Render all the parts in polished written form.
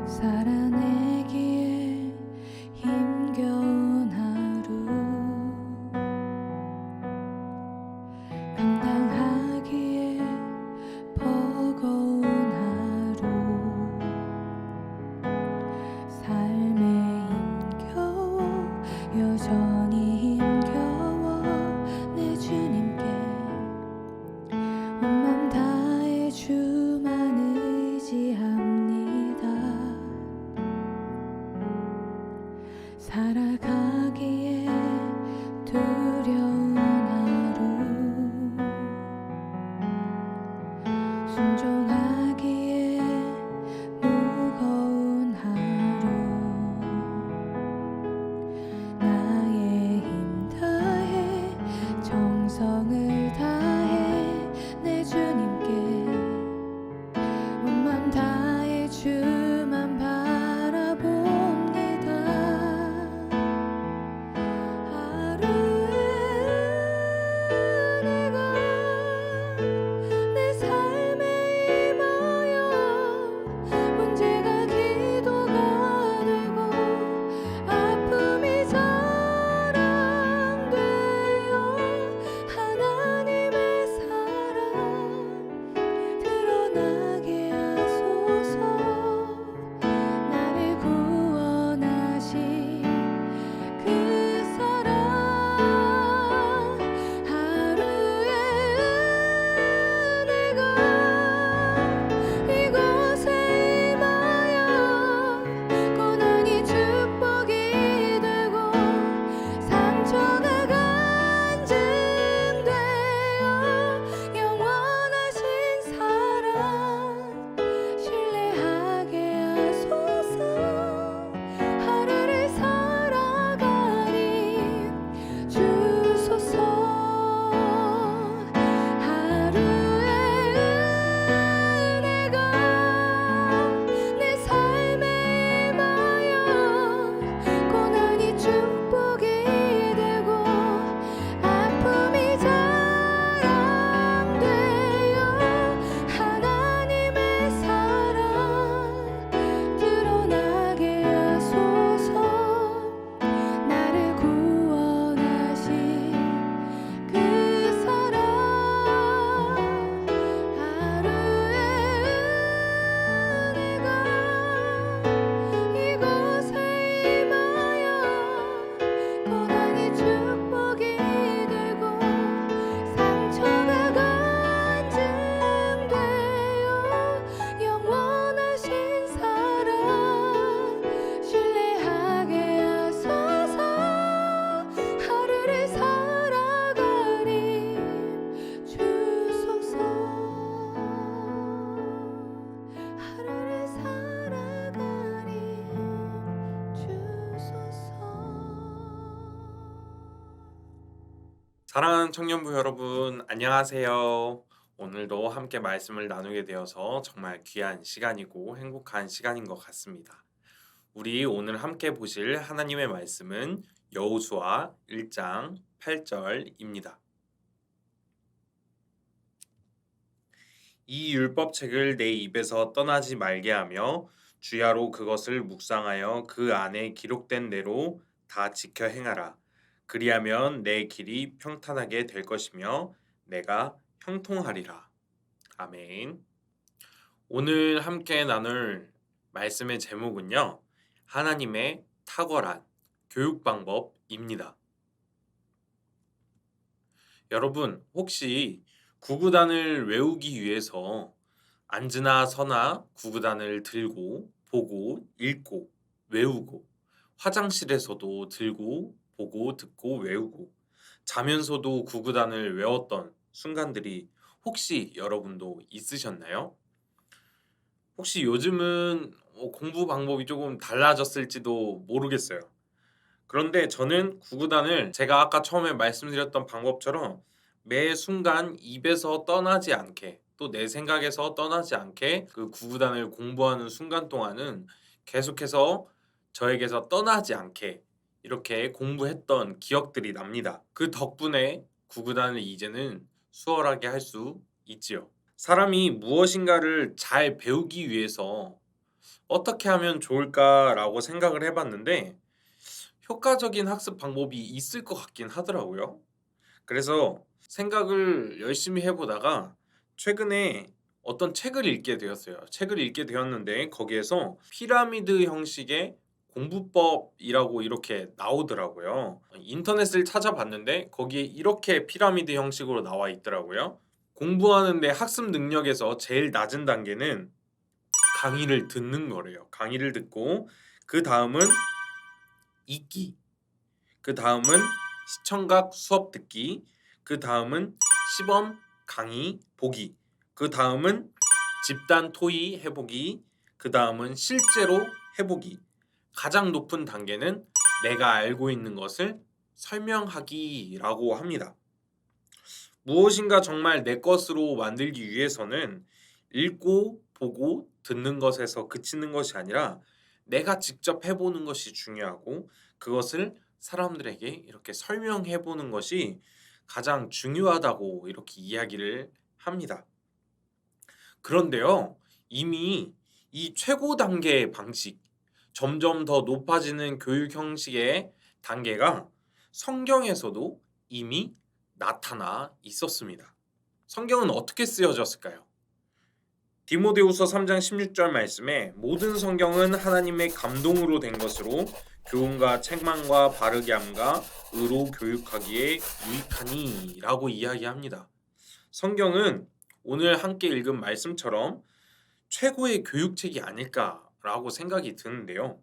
살아내기에 힘겨운 하루 감당하기에 버거운 하루 삶에 힘겨워 여전히 힘겨워 내 주님께 온 맘 다해 주만 의지합니다. 살아가기에 두려운 하루 순종하기에 무거운 하루 나의 힘 다해 정성을 다해 내 주님께 온 맘 다해 주만 바라봅니다. 하루에 내가 내 삶에 임하여 문제가 기도가 되고 아픔이 자랑되어 하나님의 사랑 드러나게 하소서. 나를 구원하신 그 사랑 하루에 내가 이곳에 임하여 고난이 축복이 되고 상처가 간증되어 영원하신 사랑 신뢰하게 하소서. 하루를 살아가리 주소서. 하루에 내가 내 삶에 임하여 고난이 축복이 되고 아픔이 자랑되어 하나님의 사랑 드러나게 하소서. 나를 구원하신 그 사랑 하루에 내가 이곳에 임하여 고난이 축복이 되고 상처가 간증되어 영원하신 사랑 신뢰하게 하소서. 하루를 살아가리 주소서. 하루를 살아가리 주소서. 사랑하는 청년부 여러분, 안녕하세요. 오늘도 함께 말씀을 나누게 되어서 정말 귀한 시간이고 행복한 시간인 것 같습니다. 우리 오늘 함께 보실 하나님의 말씀은 여호수아 1장 8절입니다. 이 율법책을 내 입에서 떠나지 말게 하며 주야로 그것을 묵상하여 그 안에 기록된 대로 다 지켜 행하라. 그리하면 내 길이 평탄하게 될 것이며 내가 형통하리라. 아멘. 오늘 함께 나눌 말씀의 제목은요. 하나님의 탁월한 교육 방법입니다. 여러분, 혹시 구구단을 외우기 위해서 앉으나 서나 구구단을 들고 보고 읽고 외우고 화장실에서도 들고 보고 듣고 외우고 자면서도 구구단을 외웠던 순간들이 혹시 여러분도 있으셨나요? 혹시 요즘은 공부 방법이 조금 달라졌을지도 모르겠어요. 그런데 저는 구구단을 제가 아까 처음에 말씀드렸던 방법처럼 매 순간 입에서 떠나지 않게 또 내 생각에서 떠나지 않게 그 구구단을 공부하는 순간 동안은 계속해서 저에게서 떠나지 않게 이렇게 공부했던 기억들이 납니다. 그 덕분에 구구단을 이제는 수월하게 할 수 있지요. 사람이 무엇인가를 잘 배우기 위해서 어떻게 하면 좋을까라고 생각을 해봤는데 효과적인 학습 방법이 있을 것 같긴 하더라고요. 그래서 생각을 열심히 해보다가 최근에 어떤 책을 읽게 되었어요. 책을 읽게 되었는데 거기에서 피라미드 형식의 공부법이라고 이렇게 나오더라고요. 인터넷을 찾아봤는데 거기에 이렇게 피라미드 형식으로 나와 있더라고요. 공부하는데 학습 능력에서 제일 낮은 단계는 강의를 듣는 거래요. 강의를 듣고 그 다음은 읽기, 그 다음은 시청각 수업 듣기, 그 다음은 시범 강의 보기, 그 다음은 집단 토의 해보기, 그 다음은 실제로 해보기. 가장 높은 단계는 내가 알고 있는 것을 설명하기라고 합니다. 무엇인가 정말 내 것으로 만들기 위해서는 읽고 보고 듣는 것에서 그치는 것이 아니라 내가 직접 해보는 것이 중요하고 그것을 사람들에게 이렇게 설명해 보는 것이 가장 중요하다고 이렇게 이야기를 합니다. 그런데요, 이미 이 최고 단계의 방식, 점점 더 높아지는 교육 형식의 단계가 성경에서도 이미 나타나 있었습니다. 성경은 어떻게 쓰여졌을까요? 디모데후서 3장 16절 말씀에 모든 성경은 하나님의 감동으로 된 것으로 교훈과 책망과 바르게 함과 의로 교육하기에 유익하니 라고 이야기합니다. 성경은 오늘 함께 읽은 말씀처럼 최고의 교육책이 아닐까라고 생각이 드는데요.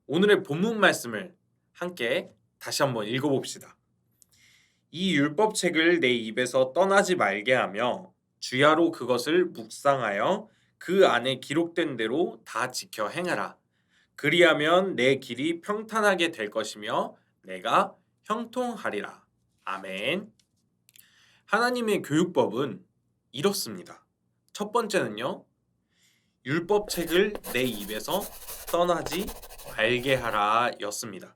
오늘의 본문 말씀을 함께 다시 한번 읽어봅시다. 이 율법책을 내 입에서 떠나지 말게 하며 주야로 그것을 묵상하여 그 안에 기록된 대로 다 지켜 행하라. 그리하면 내 길이 평탄하게 될 것이며 내가 형통하리라. 아멘. 하나님의 교육법은 이렇습니다. 첫 번째는요. 율법책을 내 입에서 떠나지 말게 하라 였습니다.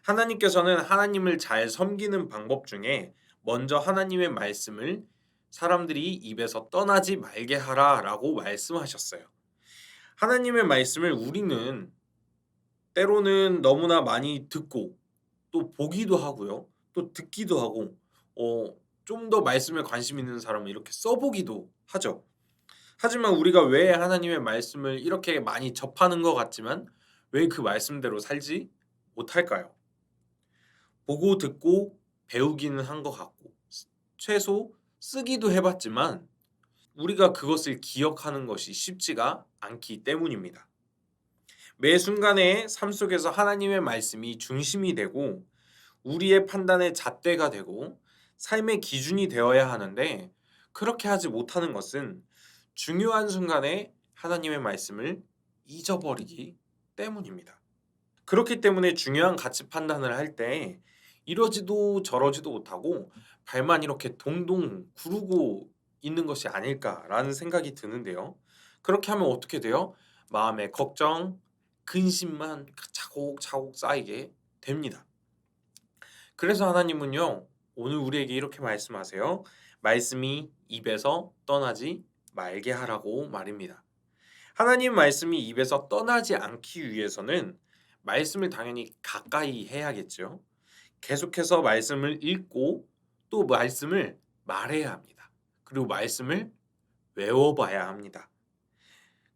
하나님께서는 하나님을 잘 섬기는 방법 중에 먼저 하나님의 말씀을 사람들이 입에서 떠나지 말게 하라라고 말씀하셨어요. 하나님의 말씀을 우리는 때로는 너무나 많이 듣고 또 보기도 하고요. 또 듣기도 하고 좀 더 말씀에 관심 있는 사람은 이렇게 써보기도 하죠. 하지만 우리가 왜 하나님의 말씀을 이렇게 많이 접하는 것 같지만 왜 그 말씀대로 살지 못할까요? 보고 듣고 배우기는 한 것 같고 최소 쓰기도 해봤지만 우리가 그것을 기억하는 것이 쉽지가 않기 때문입니다. 매 순간의 삶 속에서 하나님의 말씀이 중심이 되고 우리의 판단의 잣대가 되고 삶의 기준이 되어야 하는데 그렇게 하지 못하는 것은 중요한 순간에 하나님의 말씀을 잊어버리기 때문입니다. 그렇기 때문에 중요한 가치 판단을 할 때 이러지도 저러지도 못하고 발만 이렇게 동동 구르고 있는 것이 아닐까라는 생각이 드는데요. 그렇게 하면 어떻게 돼요? 마음에 걱정, 근심만 차곡차곡 쌓이게 됩니다. 그래서 하나님은요, 오늘 우리에게 이렇게 말씀하세요. 말씀이 입에서 떠나지 말게 하라고 말입니다. 하나님 말씀이 입에서 떠나지 않기 위해서는 말씀을 당연히 가까이 해야겠죠. 계속해서 말씀을 읽고 또 말씀을 말해야 합니다. 그리고 말씀을 외워봐야 합니다.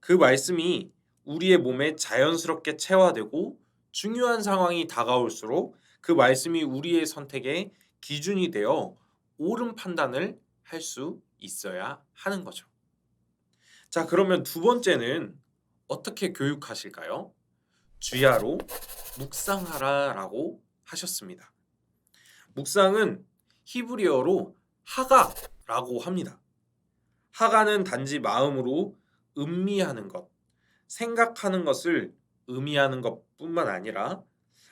그 말씀이 우리의 몸에 자연스럽게 체화되고 중요한 상황이 다가올수록 그 말씀이 우리의 선택의 기준이 되어 옳은 판단을 할 수 있어야 하는 거죠. 자, 그러면 두 번째는 어떻게 교육하실까요? 주야로 묵상하라라고 하셨습니다. 묵상은 히브리어로 하가라고 합니다. 하가는 단지 마음으로 음미하는 것, 생각하는 것을 의미하는 것뿐만 아니라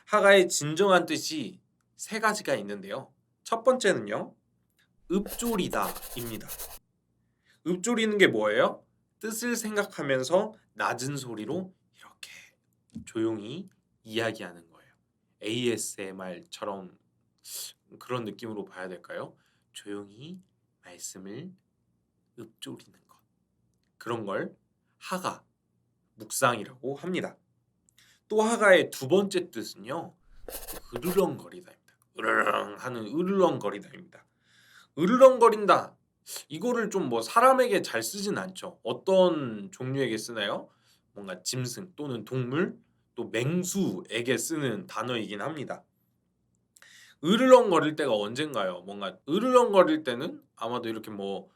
하가의 진정한 뜻이 세 가지가 있는데요. 첫 번째는요. 읍조리다입니다. 읍조리는 게 뭐예요? 뜻을 생각하면서 낮은 소리로 이렇게 조용히 이야기하는 거예요. ASMR처럼 그런 느낌으로 봐야 될까요? 조용히 말씀을 읊조리는 것. 그런 걸 하가, 묵상이라고 합니다. 또 하가의 두 번째 뜻은요. 으르렁거리다입니다. 으르렁 하는 으르렁거리다입니다. 으르렁거린다. 이거를 좀 뭐 사람에게 잘 쓰진 않죠. 어떤 종류에게 쓰나요? 뭔가 짐승 또는 동물 또 맹수에게 쓰는 단어이긴 합니다. 으르렁거릴 때가 언젠가요? 뭔가 으르렁거릴 때는 아마도 이렇게 뭐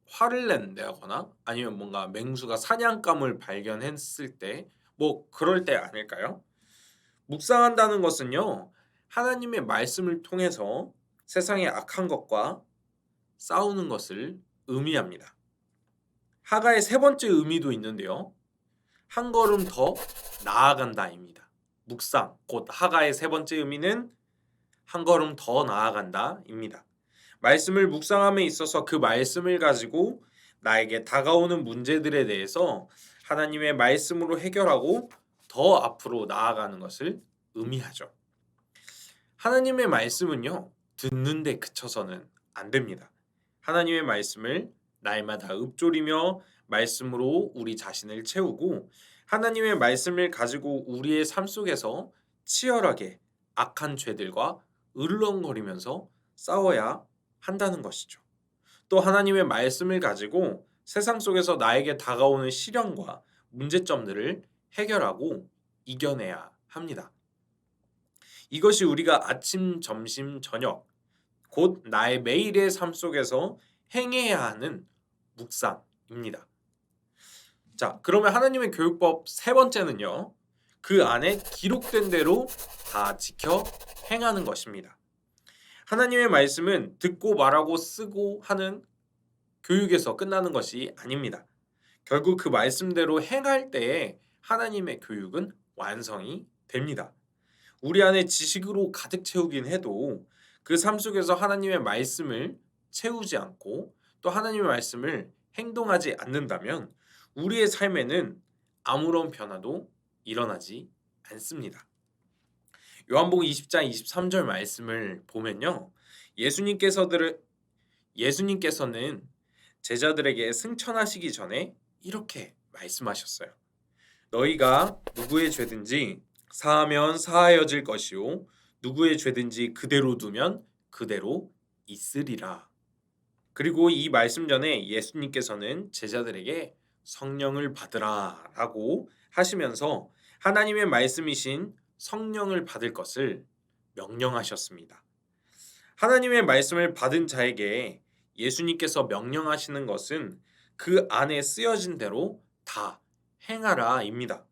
화를 낸다거나 아니면 뭔가 맹수가 사냥감을 발견했을 때 뭐 그럴 때 아닐까요? 묵상한다는 것은요. 하나님의 말씀을 통해서 세상의 악한 것과 싸우는 것을 의미합니다. 하가의 세 번째 의미도 있는데요. 한 걸음 더 나아간다입니다. 묵상, 곧 하가의 세 번째 의미는 한 걸음 더 나아간다입니다. 말씀을 묵상함에 있어서 그 말씀을 가지고 나에게 다가오는 문제들에 대해서 하나님의 말씀으로 해결하고 더 앞으로 나아가는 것을 의미하죠. 하나님의 말씀은요, 듣는데 그쳐서는 안 됩니다. 하나님의 말씀을 날마다 읊조리며 말씀으로 우리 자신을 채우고 하나님의 말씀을 가지고 우리의 삶 속에서 치열하게 악한 죄들과 으르렁거리면서 싸워야 한다는 것이죠. 또 하나님의 말씀을 가지고 세상 속에서 나에게 다가오는 시련과 문제점들을 해결하고 이겨내야 합니다. 이것이 우리가 아침, 점심, 저녁 곧 나의 매일의 삶 속에서 행해야 하는 묵상입니다. 자, 그러면 하나님의 교육법 세 번째는요. 그 안에 기록된 대로 다 지켜 행하는 것입니다. 하나님의 말씀은 듣고 말하고 쓰고 하는 교육에서 끝나는 것이 아닙니다. 결국 그 말씀대로 행할 때에 하나님의 교육은 완성이 됩니다. 우리 안에 지식으로 가득 채우긴 해도 그 삶 속에서 하나님의 말씀을 채우지 않고 또 하나님의 말씀을 행동하지 않는다면 우리의 삶에는 아무런 변화도 일어나지 않습니다. 요한복음 20장 23절 말씀을 보면요. 예수님께서는 제자들에게 승천하시기 전에 이렇게 말씀하셨어요. 너희가 누구의 죄든지 사하면 사하여질 것이요 누구의 죄든지 그대로 두면 그대로 있으리라. 그리고 이 말씀 전에 예수님께서는 제자들에게 성령을 받으라 라고 하시면서 하나님의 말씀이신 성령을 받을 것을 명령하셨습니다. 하나님의 말씀을 받은 자에게 예수님께서 명령하시는 것은 그 안에 쓰여진 대로 다 행하라입니다.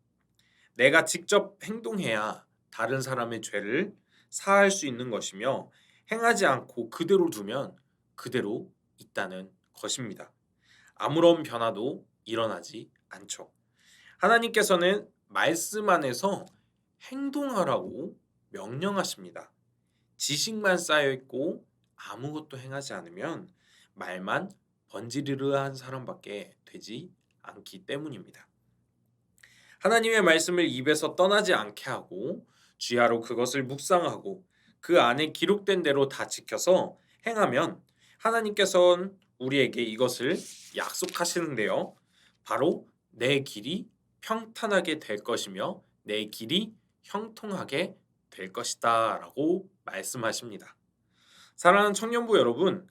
내가 직접 행동해야 다른 사람의 죄를 사할 수 있는 것이며 행하지 않고 그대로 두면 그대로 있다는 것입니다. 아무런 변화도 일어나지 않죠. 하나님께서는 말씀 안에서 행동하라고 명령하십니다. 지식만 쌓여 있고 아무것도 행하지 않으면 말만 번지르르한 사람밖에 되지 않기 때문입니다. 하나님의 말씀을 입에서 떠나지 않게 하고 주야로 그것을 묵상하고 그 안에 기록된 대로 다 지켜서 행하면 하나님께서는 우리에게 이것을 약속하시는데요. 바로 내 길이 평탄하게 될 것이며 내 길이 형통하게 될 것이다 라고 말씀하십니다. 사랑하는 청년부 여러분,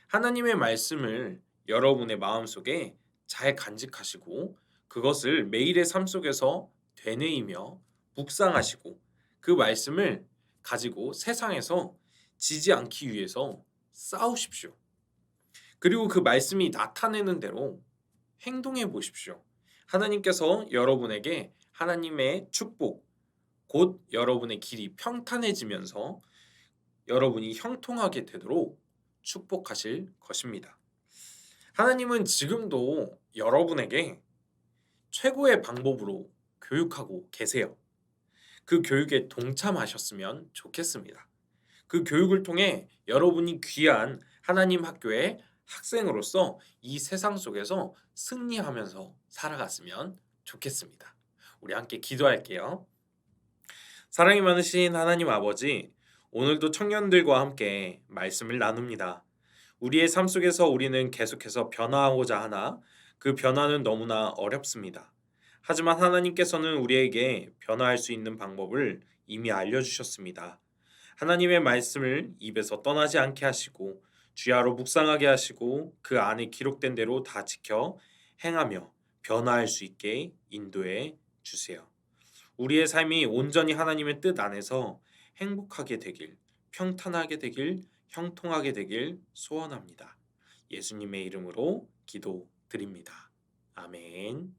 하나님의 말씀을 여러분의 마음속에 잘 간직하시고 그것을 매일의 삶 속에서 되뇌이며 묵상하시고 그 말씀을 가지고 세상에서 지지 않기 위해서 싸우십시오. 그리고 그 말씀이 나타내는 대로 행동해 보십시오. 하나님께서 여러분에게 하나님의 축복, 곧 여러분의 길이 평탄해지면서 여러분이 형통하게 되도록 축복하실 것입니다. 하나님은 지금도 여러분에게 최고의 방법으로 교육하고 계세요. 그 교육에 동참하셨으면 좋겠습니다. 그 교육을 통해 여러분이 귀한 하나님 학교의 학생으로서 이 세상 속에서 승리하면서 살아갔으면 좋겠습니다. 우리 함께 기도할게요. 사랑이 많으신 하나님 아버지, 오늘도 청년들과 함께 말씀을 나눕니다. 우리의 삶 속에서 우리는 계속해서 변화하고자 하나 그 변화는 너무나 어렵습니다. 하지만 하나님께서는 우리에게 변화할 수 있는 방법을 이미 알려주셨습니다. 하나님의 말씀을 입에서 떠나지 않게 하시고 주야로 묵상하게 하시고 그 안에 기록된 대로 다 지켜 행하며 변화할 수 있게 인도해 주세요. 우리의 삶이 온전히 하나님의 뜻 안에서 행복하게 되길, 평탄하게 되길, 형통하게 되길 소원합니다. 예수님의 이름으로 기도드립니다. 아멘.